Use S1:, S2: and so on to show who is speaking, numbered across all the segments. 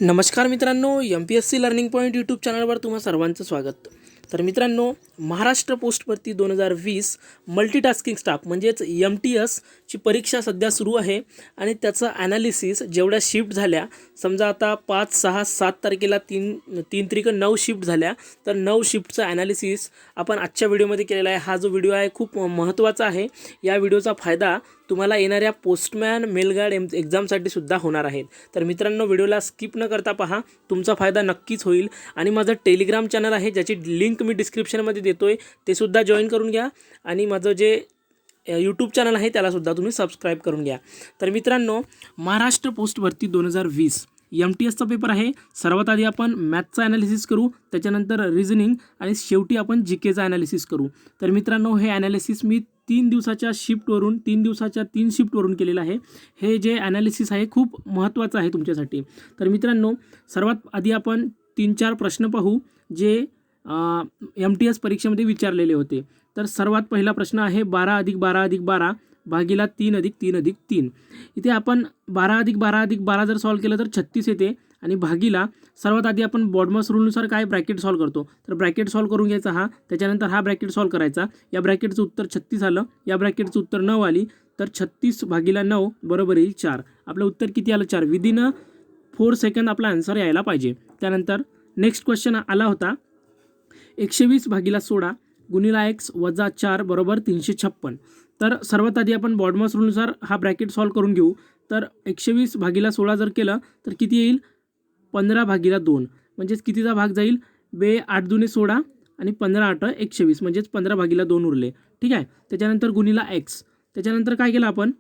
S1: नमस्कार मित्रांनो, MPSC learning point YouTube चॅनलवर तुम्हा सर्वांचं स्वागत. तर मित्रांनो, महाराष्ट्र पोस्ट भरती 2020 मल्टीटास्किंग स्टाफ म्हणजेच MTS ची परीक्षा सध्या सुरू आहे आणि त्याचं ॲनालिसिस जेवढ्या शिफ्ट झाल्या, समजा आता 5, 6, 7 तारखेला 3 त्रिक 9 शिफ्ट झाल्या, तर 9 शिफ्टचं ॲनालिसिस आपण आजच्या व्हिडिओमध्ये केलेला आहे. हा जो व्हिडिओ आहे खूप महत्त्वाचा आहे. या व्हिडिओचा फायदा तुम्हाला येणाऱ्या पोस्टमॅन मेलगार्ड एक्झामसाठी सुद्धा होणार आहेत. तर मित्रांनो, व्हिडिओला स्किप न करता पहा, तुमचा फायदा नक्कीच होईल. आणि माझं टेलिग्राम चॅनल आहे ज्याची लिंक मी डिस्क्रिप्शनमध्ये देतोय, ते सुद्धा जॉईन करून घ्या. आणि माझं जे यूट्यूब चॅनल आहे त्यालासुद्धा तुम्ही सबस्क्राईब करून घ्या. तर मित्रांनो, महाराष्ट्र पोस्ट भरती 2020 MTSचा पेपर आहे. सर्वात आधी आपण मॅथचा ॲनालिसिस करू, त्याच्यानंतर रिझनिंग आणि शेवटी आपण GKचा ॲनालिसिस करू. तर मित्रांनो, हे ॲनालिसिस मी 3 दिवसाच्या शिफ्टवरून 3 शिफ्टवरून केलेलं आहे. हे जे ॲनालिसिस आहे खूप महत्त्वाचं आहे तुमच्यासाठी. तर मित्रांनो, सर्वात आधी आपण 3-4 प्रश्न पाहू जे MTS परीक्षेमध्ये विचारलेले होते. तर सर्वात पहिला प्रश्न आहे 12 + 12 + 12 भागिला 3 + 3 + 3. इथे आपण 12 + 12 + 12 जर सॉल्व केलं तर 36 येते. आणि भागिला सर्वात आधी आपण बॉडमस रूलनुसार काय ब्रॅकेट सॉल्व करतो, तर ब्रॅकेट सॉल्व करून घ्यायचा हा, त्याच्यानंतर हा ब्रॅकेट सॉल्व करायचा. या ब्रॅकेटचं उत्तर 36 आलं, या ब्रॅकेटचं उत्तर 9 आली, तर 36 भागिला 9 बरोबर येईल 4. आपलं उत्तर किती आलं? 4. विदिन 4 सेकंद आपला आन्सर यायला पाहिजे. त्यानंतर नेक्स्ट क्वेश्चन आला होता 120 भागिला 16 गुणिला x वजा 4 बरोबर 356. तर सर्वात आधी आपण बॉडमस रूलनुसार हा ब्रॅकेट सॉल्व करून घेऊ. तर 120 भागिला 16 जर केलं तर किती येईल? 15 भागिला 2, म्हणजेच कितीचा भाग जाईल? 8 दुणे 16 आणि 15 8 120, म्हणजेच 15 भागिला 2 उरले. ठीक आहे. त्याच्यानंतर गुणिला x. त्याच्यानंतर काय केलं आपण?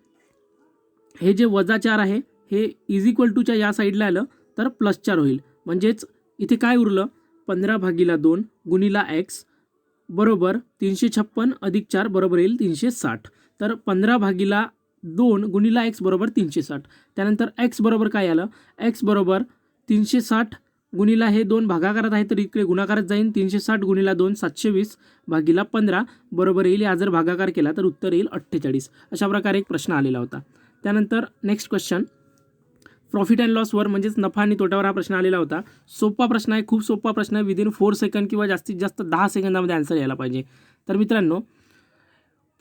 S1: हे जे वजा 4 आहे हे इज इक्वल टूच्या या साईडला आलं तर +4 होईल. म्हणजेच इथे काय उरलं? 15 भागिला 2 गुणिला x बरोबर 356 अधिक 4 बरोबर येईल 360. तर 15 भागिला 2 गुणिला x बरोबर 360. त्यानंतर x बरोबर काय आलं? x बरोबर 360 गुणिला हे 2 भागाकारात आहे तर इकडे गुणाकारात जाईल. 360 गुणिला 2 720 भागिला 15 बरोबर येईल. हा जर भागाकार केला तर उत्तर येईल 48. अशा प्रकारे एक प्रश्न आलेला होता. त्यानंतर नेक्स्ट क्वेश्चन प्रॉफिट अँड लॉसवर म्हणजेच नफा आणि तोट्यावर हा प्रश्न आलेला होता. सोपा प्रश्न आहे, खूप सोपा प्रश्न आहे. विदिन 4 सेकंड किंवा जास्तीत जास्त 10 सेकंदामध्ये आन्सर यायला पाहिजे. तर मित्रांनो,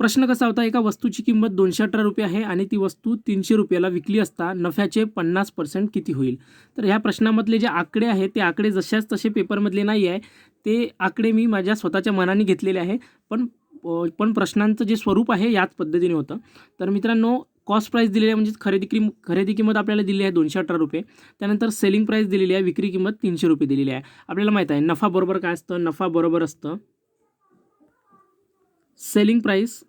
S1: प्रश्न कसा होता? एका वस्तूची किंमत 218 रुपये आहे आणि ती वस्तू 300 रुपयाला विकली असता नफ्याचे 50% किती होईल? तर ह्या प्रश्नामधले जे आकडे आहेत ते आकडे जशाच तसे पेपरमधले नाही आहे, ते आकडे मी माझ्या स्वतःच्या मनाने घेतलेले आहे. पण प्रश्नांचं जे स्वरूप आहे याच पद्धतीने होतं. तर मित्रांनो, कॉस्ट प्राईस दिलेली आहे, म्हणजेच खरेदी किंमत आपल्याला दिली आहे 218 रुपये. त्यानंतर सेलिंग प्राईस दिलेली आहे, विक्री किंमत 300 रुपये दिलेली आहे. आपल्याला माहीत आहे नफा बरोबर काय असतं? नफा बरोबर असतं selling price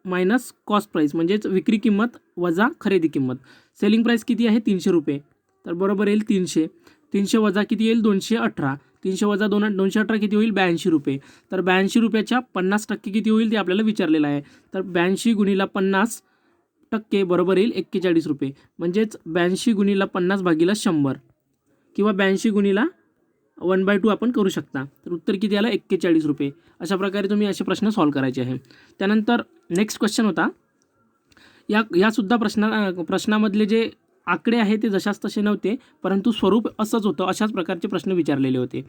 S1: minus cost price, म्हणजेच विक्री किंमत वजा खरेदी किंमत. सेलिंग प्राईस किती आहे? 300 रुपये, तर बरोबर येईल 300. 300 वजा किती येईल? 218. 300 वजा 218 किती होईल? 82 रुपये. तर 82 रुपयाच्या 50% किती होईल ते आपल्याला विचारलेलं आहे. तर 82 गुणिला 50% बरोबर येईल 41 रुपये. म्हणजेच 82 गुणिला 50 भागिला 100 किंवा 82 गुणिला 1/2 आपण करू शकता. तर उत्तर किती आलं? 41 रुपये. अशा प्रकारे तुम्ही असे प्रश्न सॉल्व करायचे आहे. त्यानंतर नेक्स्ट क्वेश्चन होता, यासुद्धा प्रश्नामधले जे आकडे आहे ते जशाच तसे नव्हते, परंतु स्वरूप असंच होतं. अशाच प्रकारचे प्रश्न विचारलेले होते.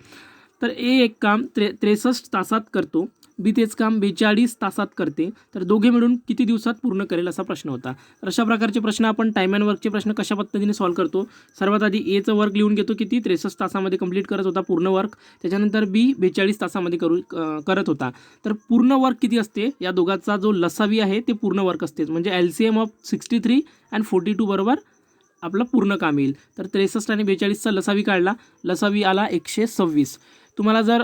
S1: तर ए एक काम 63 तासात करतो, बी तेच काम 42 तासात करते, तर दोघे मिळून किती दिवसात पूर्ण करेल असा प्रश्न होता. तर अशा प्रकारचे प्रश्न आपण टाईम अँड वर्कचे प्रश्न कशा पद्धतीने सॉल्व करतो? सर्वात आधी एचं वर्क लिहून घेतो, किती 63 तासामध्ये कंप्लीट करत होता पूर्ण वर्क. त्याच्यानंतर बी 42 तासामध्ये करत होता. तर पूर्ण वर्क किती असते? या दोघांचा जो लसावी आहे ते पूर्ण वर्क असते, म्हणजे LCM ऑफ 63 and 42 बरोबर आपलं पूर्ण काम येईल. तर 63 आणि 42चा लसावी काढला, लसावी आला 126. तुम्हाला जर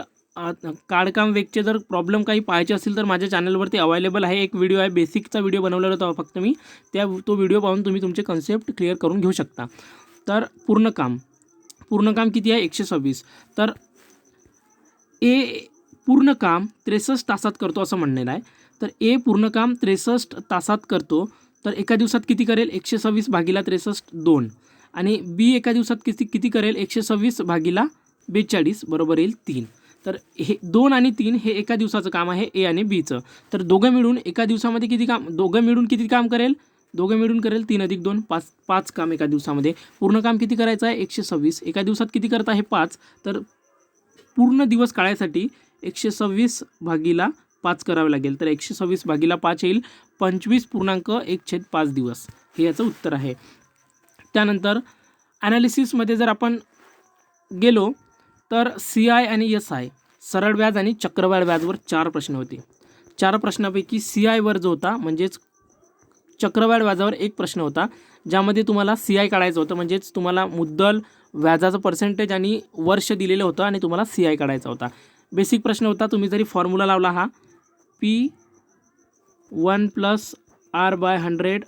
S1: काढकाम वेगचे जर प्रॉब्लेम काही पाहायचे असतील तर माझ्या चॅनलवरती अवेलेबल आहे. एक व्हिडिओ आहे, बेसिकचा व्हिडिओ बनवलेला होता फक्त मी, तो व्हिडिओ पाहून तुम्ही तुमचे कन्सेप्ट क्लिअर करून घेऊ शकता. तर पूर्ण काम किती आहे? 126. तर ए पूर्ण काम 63 तासात करतो असं म्हणणं आहे. तर ए पूर्ण काम 63 तासात करतो, तर एका दिवसात किती करेल? 126 भागिला 63 2. आणि बी एका दिवसात किती करेल? 126 भागिला 42 बरोबर येईल 3. तर हे 2 आणि 3 हे एका दिवसाचं काम आहे ए आणि बीचं. तर दोघं मिळून किती काम करेल? दोघे मिळून करेल 3 अधिक 2 5 काम एका दिवसामध्ये. पूर्ण काम किती करायचं आहे 126. एका दिवसात किती करता आहे 5. तर पूर्ण दिवस काढायसाठी 126 भागीला 5 करावे लागेल. तर 126 भागीला 5 येईल 25.1/5 दिवस. हे याचं उत्तर आहे. त्यानंतर ॲनालिसिसमध्ये जर आपण गेलो तर CI आणि SI सरळ व्याज आणि चक्रवाढ व्याजवर 4 प्रश्न होते. 4 प्रश्नापैकी CI वर जो होता म्हणजेच चक्रवाढ व्याजावर एक प्रश्न होता, ज्यामध्ये तुम्हाला CI काढायचं होतं. म्हणजेच तुम्हाला मुद्दल, व्याजाचं पर्सेंटेज आणि वर्ष दिलेलं होतं आणि तुम्हाला CI काढायचा होता. बेसिक प्रश्न होता. तुम्ही जरी फॉर्म्युला लावला हा P1 + R/100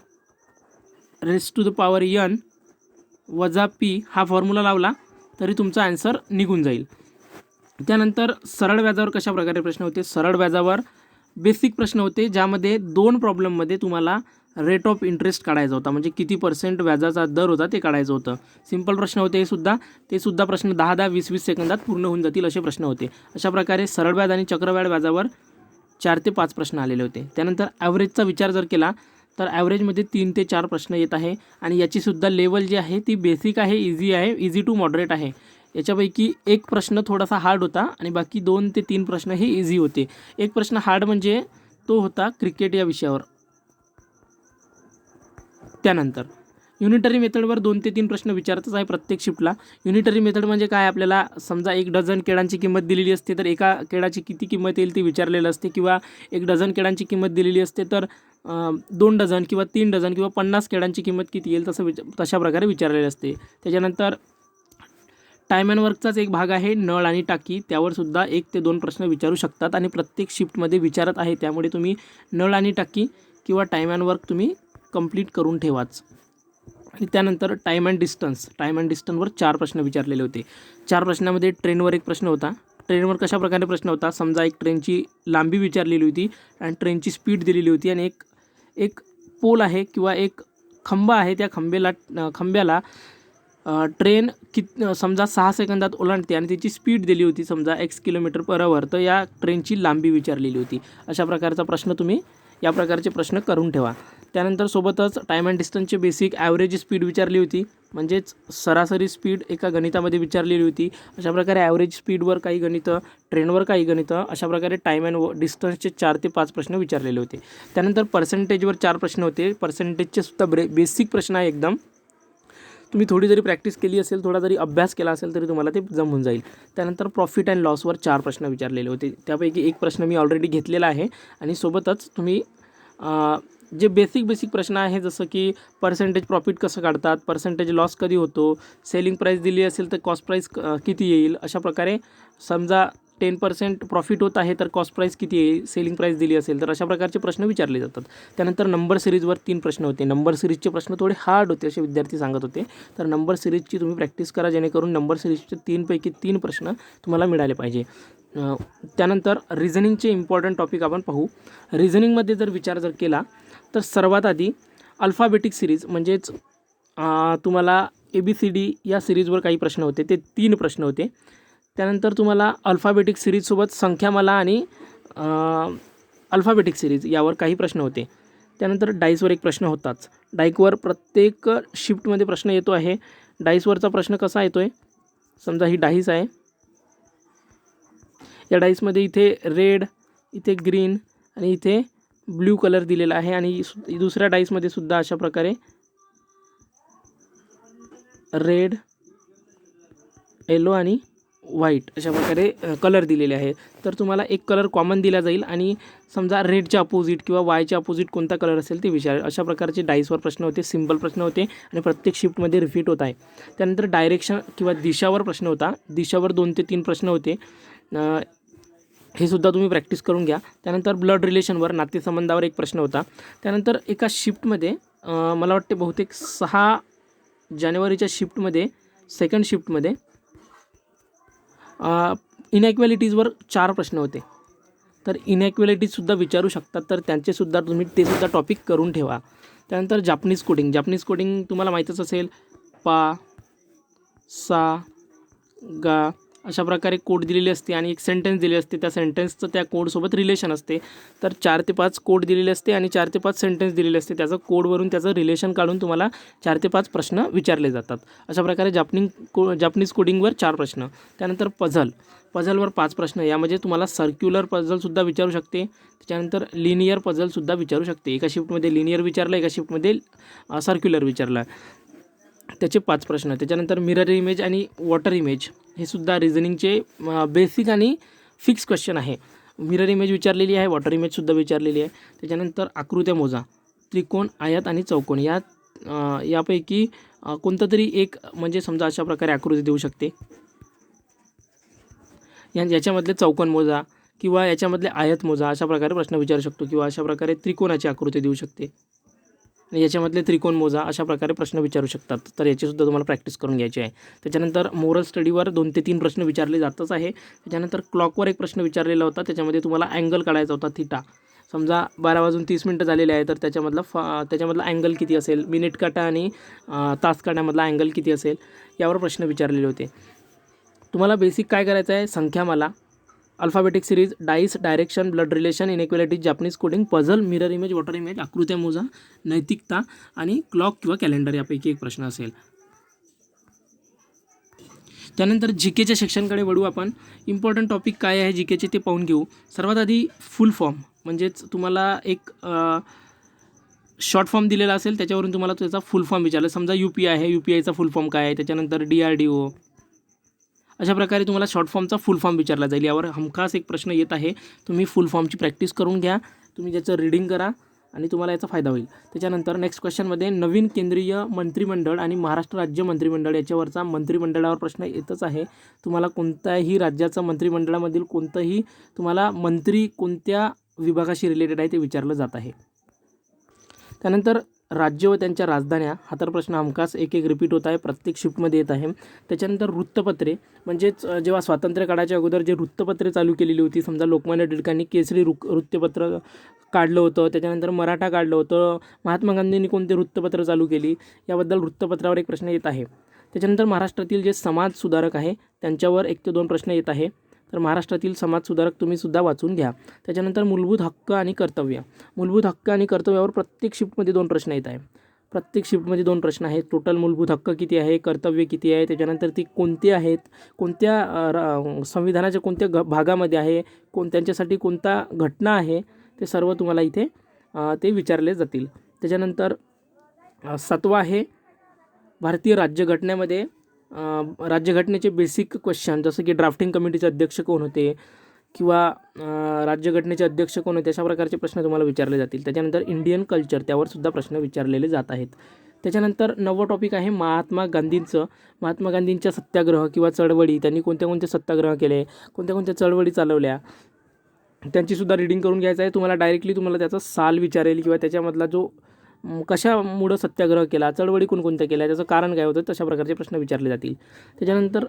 S1: raised to the power n वजा P हा फॉर्म्युला लावला तरी तुमचा आन्सर निघून जाईल. त्यानंतर सरळ व्याजावर कशा प्रकारे प्रश्न होते. सरळ व्याजावर बेसिक प्रश्न होते, ज्यामध्ये 2 प्रॉब्लेममध्ये तुम्हाला रेट ऑफ इंटरेस्ट काढायचा होता. म्हणजे किती % व्याजाचा दर होता ते काढायचं होतं. सिंपल प्रश्न होते ते सुद्धा प्रश्न 10-10, 20-20 सेकंदात पूर्ण होऊन जातील असे प्रश्न होते. अशा प्रकारे सरळ व्याज आणि चक्रवाढ व्याजावर 4 ते 5 प्रश्न आलेले होते. त्यानंतर ॲव्हरेजचा विचार जर केला तर ॲव्हरेजमध्ये 3 ते 4 प्रश्न येत आहे आणि याचीसुद्धा लेवल जी आहे ती बेसिक आहे, इझी टू मॉडरेट आहे. याच्यापैकी एक प्रश्न थोडासा हार्ड होता आणि बाकी 2 ते 3 प्रश्न हे इझी होते. एक प्रश्न हार्ड म्हणजे तो होता क्रिकेट या विषयावर. त्यानंतर युनिटरी मेथडवर 2 ते 3 प्रश्न विचारतच आहे प्रत्येक शिफ्टला. युनिटरी मेथड म्हणजे काय, आपल्याला समजा 1 डझन केळांची किंमत दिलेली असते तर एका केळाची किती किंमत येईल ते विचारलेलं असते, किंवा 1 डझन केळांची किंमत दिलेली असते तर 2 डझन किंवा 3 डझन किंवा 50 केळांची किंमत किती येईल तशा प्रकारे विचारलेलं असते. त्याच्यानंतर टाईम अँड वर्कचाच एक भाग आहे नळ आणि टाकी, त्यावर सुद्धा 1 ते 2 प्रश्न विचारू शकतात आणि प्रत्येक शिफ्टमध्ये विचारत आहे. त्यामुळे तुम्ही नळ आणि टाकी किंवा टाईम अँड वर्क तुम्ही कंप्लीट करून ठेवाच. आणि त्यानंतर टाईम अँड डिस्टन्सवर 4 प्रश्न विचारलेले होते. 4 प्रश्नामध्ये ट्रेनवर एक प्रश्न होता. ट्रेनवर कशा प्रकारे प्रश्न होता, समजा एक ट्रेनची लांबी विचारलेली होती आणि ट्रेनची स्पीड दिलेली होती आणि एक पोल आहे किंवा एक खंबा आहे. त्या खंब्याला ट्रेन समजा 6 सेकंदात ओलांडते आणि त्याची स्पीड दिली होती समजा x km/h, तर या ट्रेनची लांबी विचारलेली होती. अशा प्रकारचा प्रश्न तुम्ही या प्रकारचे प्रश्न करून ठेवा. त्यानंतर सोबतच टाईम अँड डिस्टन्सचे बेसिक ॲव्हरेज स्पीड विचारली होती, म्हणजेच सरासरी स्पीड एका गणितामध्ये विचारलेली होती. अशा प्रकारे ॲव्हरेज स्पीडवर काही गणितं, ट्रेनवर काही गणितं, अशा प्रकारे टाईम अँड डिस्टन्सचे 4 ते 5 प्रश्न विचारलेले होते. त्यानंतर पर्सेंटेजवर 4 प्रश्न होते. पर्सेंटेजचे सुद्धा बेसिक प्रश्न आहे एकदम. तुम्ही थोडी जरी प्रॅक्टिस केली असेल, थोडा जरी अभ्यास केला असेल तरी तुम्हाला ते जमून जाईल. त्यानंतर प्रॉफिट अँड लॉसवर 4 प्रश्न विचारलेले होते. त्यापैकी एक प्रश्न मी ऑलरेडी घेतलेला आहे आणि सोबतच तुम्ही जे बेसिक प्रश्न आहे, जसं की पर्सेंटेज प्रॉफिट कसं काढतात, पर्सेंटेज लॉस कधी होतो, सेलिंग प्राईस दिली असेल तर कॉस्ट प्राईस किती येईल, अशा प्रकारे समजा 10% प्रॉफिट होत आहे तर कॉस्ट प्राईस किती येईल, सेलिंग प्राईस दिली असेल तर, अशा प्रकारचे प्रश्न विचारले जातात. त्यानंतर नंबर सिरीजवर 3 प्रश्न होते. नंबर सिरीजचे प्रश्न थोडे हार्ड होते असे विद्यार्थी सांगत होते. तर नंबर सिरीजची तुम्ही प्रॅक्टिस करा, जेणेकरून नंबर सिरीजचे 3 पैकी 3 प्रश्न तुम्हाला मिळाले पाहिजे. त्यानंतर रिझनिंगचे इम्पॉर्टंट टॉपिक आपण पाहू. रिझनिंगमध्ये जर विचार केला तर सर्वात आधी अल्फाबेटिक सिरीज, म्हणजेच तुम्हाला ABCD या सिरीजवर काही प्रश्न होते, ते 3 प्रश्न होते. त्यानंतर तुम्हाला अल्फाबेटिक सिरीजसोबत संख्यामाला आणि अल्फाबेटिक सिरीज यावर काही प्रश्न होते. त्यानंतर डाईसवर एक प्रश्न होताच. डाईकवर प्रत्येक शिफ्टमध्ये प्रश्न येतो आहे. डाईसवरचा प्रश्न कसा येतो आहे, समजा ही डाईस आहे. या डाईसमध्ये इथे रेड, इथे ग्रीन आणि इथे ब्ल्यू कलर दिलेला आहे आणि दुसऱ्या डाईसमध्ये सुद्धा अशा प्रकारे रेड, येलो आणि व्हाईट अशा प्रकारे कलर दिलेले आहे. तर तुम्हाला एक कलर कॉमन दिला जाईल आणि समजा रेडच्या अपोजिट किंवा वायच्या अपोजिट कोणता कलर असेल ते विचार. अशा प्रकारचे डाईसवर प्रश्न होते, सिंपल प्रश्न होते आणि प्रत्येक शिफ्टमध्ये रिपीट होत आहे. त्यानंतर डायरेक्शन किंवा दिशावर प्रश्न होता. दिशावर 2 ते 3 प्रश्न होते. हे सुद्धा तुम्ही प्रॅक्टिस करून घ्या. त्यानंतर ब्लड रिलेशनवर, नातेसंबंधावर एक प्रश्न होता. त्यानंतर एका शिफ्टमध्ये मला वाटते बहुतेक 6 जानेवारीच्या शिफ्टमध्ये, सेकंड शिफ्टमध्ये इनॅक्वॅलिटीजवर 4 प्रश्न होते. तर इनॅक्वॅलिटीजसुद्धा विचारू शकतात, तर त्यांचेसुद्धा तुम्ही ते सुद्धा टॉपिक करून ठेवा. त्यानंतर जापनीज कोडिंग तुम्हाला माहीतच असेल. पा, सा, गा, अशा प्रकारे कोड दिलेली असते आणि एक सेंटेन्स दिली असते, त्या सेंटेन्सचं त्या कोडसोबत रिलेशन असते. तर 4 ते 5 कोड दिलेले असते आणि 4 ते 5 सेंटेन्स दिलेले असते. त्याचं कोडवरून त्याचं रिलेशन काढून तुम्हाला 4 ते 5 प्रश्न विचारले जातात. अशा प्रकारे जापनीज कोडिंगवर 4 प्रश्न. त्यानंतर पझलवर 5 प्रश्न. यामध्ये तुम्हाला सर्क्युलर पझलसुद्धा विचारू शकते. त्याच्यानंतर लिनियर पझलसुद्धा विचारू शकते. एका शिफ्टमध्ये लिनियर विचारलं, एका शिफ्टमध्ये सर्क्युलर विचारलं. त्याचे 5 प्रश्न. त्याच्यानंतर मिरर इमेज आणि वॉटर इमेज हे सुद्धा रिझनिंगचे बेसिक आणि फिक्स क्वेश्चन आहे. मिरर इमेज विचारलेली आहे, वॉटर इमेजसुद्धा विचारलेली आहे. त्याच्यानंतर आकृत्या मोजा, त्रिकोण, आयत आणि चौकोन यापैकी कोणतं तरी एक म्हणजे समजा अशा प्रकारे आकृती देऊ शकते. याच्यामधले चौकोन मोजा किंवा याच्यामधले आयत मोजा अशा प्रकारे प्रश्न विचारू शकतो किंवा अशा प्रकारे त्रिकोणाची आकृती देऊ शकते. याच्यामधले त्रिकोण मोजा अशा प्रकारे प्रश्न विचारू शकतात. तर याचीसुद्धा तुम्हाला प्रॅक्टिस करून घ्यायची आहे. त्याच्यानंतर मोरल स्टडीवर 2 ते 3 प्रश्न विचारले जातच आहे. त्याच्यानंतर क्लॉकवर एक प्रश्न विचारलेला होता. त्याच्यामध्ये तुम्हाला अँगल काढायचा होता थिटा. समजा 12:30 झालेले आहे तर त्याच्यामधला अँगल किती असेल, मिनिट काटा आणि तास काट्यामधला अँगल किती असेल यावर प्रश्न विचारलेले होते. तुम्हाला बेसिक काय करायचं आहे, संख्यामाला, alphabetic series, dice, direction, blood relation, inequality, Japanese coding, puzzle, mirror image, water image, आकृत्या मोजा, नैतिकता आणि क्लॉक किंवा कॅलेंडर यापैकी एक प्रश्न असेल. त्यानंतर जी केच्या सेक्शनकडे वळू आपण. इम्पॉर्टंट टॉपिक काय आहे जी केचे ते पाहून घेऊ. सर्वात आधी फुल फॉर्म, म्हणजेच तुम्हाला एक शॉर्ट फॉर्म दिलेला असेल त्याच्यावरून तुम्हाला त्याचा फुल फॉर्म विचारला. समजा UPI आहे, UPIचा फुल फॉर्म काय आहे. त्याच्यानंतर DRDO अशा प्रकारे तुम्हाला शॉर्ट फॉर्मचा फुल फॉर्म विचारला जाईल. यावर हमखास एक प्रश्न येत आहे. तुम्ही फुल फॉर्मची प्रॅक्टिस करून घ्या, तुम्ही त्याचं रीडिंग करा आणि तुम्हाला याचा फायदा होईल. त्याच्यानंतर नेक्स्ट क्वेश्चनमध्ये नवीन केंद्रीय मंत्रिमंडळ आणि महाराष्ट्र राज्य मंत्रिमंडळ याच्यावरचा मंत्रिमंडळावर प्रश्न येतच आहे. तुम्हाला कोणत्याही राज्याचं मंत्रिमंडळामधील कोणतंही तुम्हाला मंत्री कोणत्या विभागाशी रिलेटेड आहे ते विचारलं जात आहे. त्यानंतर राज्य व त्यांच्या राजधान्या हा तर प्रश्न हमखास एक रिपीट होत आहे, प्रत्येक शिफ्टमध्ये येत आहे. त्याच्यानंतर वृत्तपत्रे, म्हणजेच जेव्हा स्वातंत्र्य काळाच्या अगोदर जे वृत्तपत्रे चालू केलेली होती, समजा लोकमान्य टिळकांनी केसरी वृत्तपत्र काढलं होतं, त्याच्यानंतर मराठा काढलं होतं, महात्मा गांधींनी कोणते वृत्तपत्र चालू केली याबद्दल वृत्तपत्रावर एक प्रश्न येत आहे. त्याच्यानंतर महाराष्ट्रातील जे समाज सुधारक आहे त्यांच्यावर 1 ते 2 प्रश्न येत आहे. तर महाराष्ट्रातील समाजसुधारक तुम्हीसुद्धा वाचून घ्या. त्याच्यानंतर मूलभूत हक्क आणि कर्तव्य. मूलभूत हक्क आणि कर्तव्यावर प्रत्येक शिफ्टमध्ये 2 प्रश्न येत आहे. प्रत्येक शिफ्टमध्ये 2 प्रश्न आहेत. टोटल मूलभूत हक्क किती आहे, कर्तव्य किती आहे, त्याच्यानंतर ती कोणते आहेत, कोणत्या संविधानाच्या कोणत्या भागामध्ये आहे, त्यांच्यासाठी कोणता घटना आहे, ते सर्व तुम्हाला इथे ते विचारले जातील. त्याच्यानंतर 7वा आहे भारतीय राज्यघटनेमध्ये राज्यघटनेचे बेसिक क्वेश्चन, जसं की ड्राफ्टिंग कमिटीचे अध्यक्ष कोण होते किंवा राज्यघटनेचे अध्यक्ष कोण होते, अशा प्रकारचे प्रश्न तुम्हाला विचारले जातील. त्याच्यानंतर इंडियन कल्चर, त्यावर सुद्धा प्रश्न विचारलेले जात आहेत. त्याच्यानंतर 9वं टॉपिक आहे महात्मा गांधींच्या सत्याग्रह किंवा चळवळी, त्यांनी कोणत्या कोणते सत्याग्रह केले, कोणत्या कोणत्या चळवळी चालवल्या, त्यांचीसुद्धा रीडिंग करून घ्यायचं आहे. तुम्हाला त्याचा साल विचारेल किंवा त्याच्यामधला जो कशामुळं सत्याग्रह केला, चळवळी कोणकोणत्या केल्या, त्याचं कारण काय होतं, तशा प्रकारचे प्रश्न विचारले जातील. त्याच्यानंतर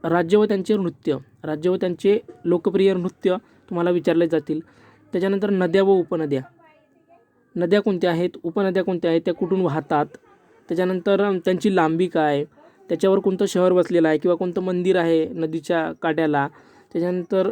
S1: राज्य व त्यांचे लोकप्रिय नृत्य तुम्हाला विचारले जातील. त्याच्यानंतर नद्या व उपनद्या, नद्या कोणत्या आहेत, उपनद्या कोणत्या आहेत, त्या कुठून वाहतात, त्याच्यानंतर त्यांची लांबी काय, त्याच्यावर कोणतं शहर वसलेलं आहे किंवा कोणतं मंदिर आहे नदीच्या काठाला, त्याच्यानंतर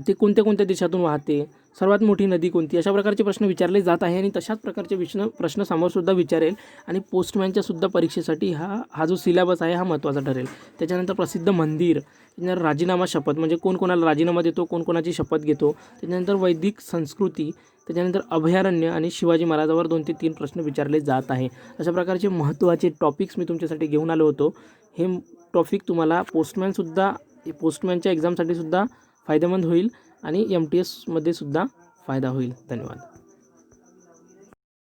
S1: ते कोणत्या कोणत्या देशातून वाहते, सर्वात मोठी नदी कोणती, अशा प्रकारचे प्रश्न विचारले जात आहे. आणि तशाच प्रकारचे प्रश्न समोरसुद्धा विचारेल. आणि पोस्टमॅनच्यासुद्धा परीक्षेसाठी हा जो सिलेबस आहे हा महत्त्वाचा ठरेल. त्याच्यानंतर प्रसिद्ध मंदिर, त्याच्यानंतर राजीनामा शपथ, म्हणजे कोण कोणाला राजीनामा देतो, कोण कोणाची शपथ घेतो, त्याच्यानंतर वैदिक संस्कृती, त्याच्यानंतर अभयारण्य आणि शिवाजी महाराजावर 2 ते 3 प्रश्न विचारले जात आहे. अशा प्रकारचे महत्त्वाचे टॉपिक्स मी तुमच्यासाठी घेऊन आलो होतो. हे टॉपिक तुम्हाला पोस्टमॅनच्या एक्झामसाठी सुद्धा फायदेमंद होईल आणि MTS मध्ये सुद्धा फायदा होईल. धन्यवाद.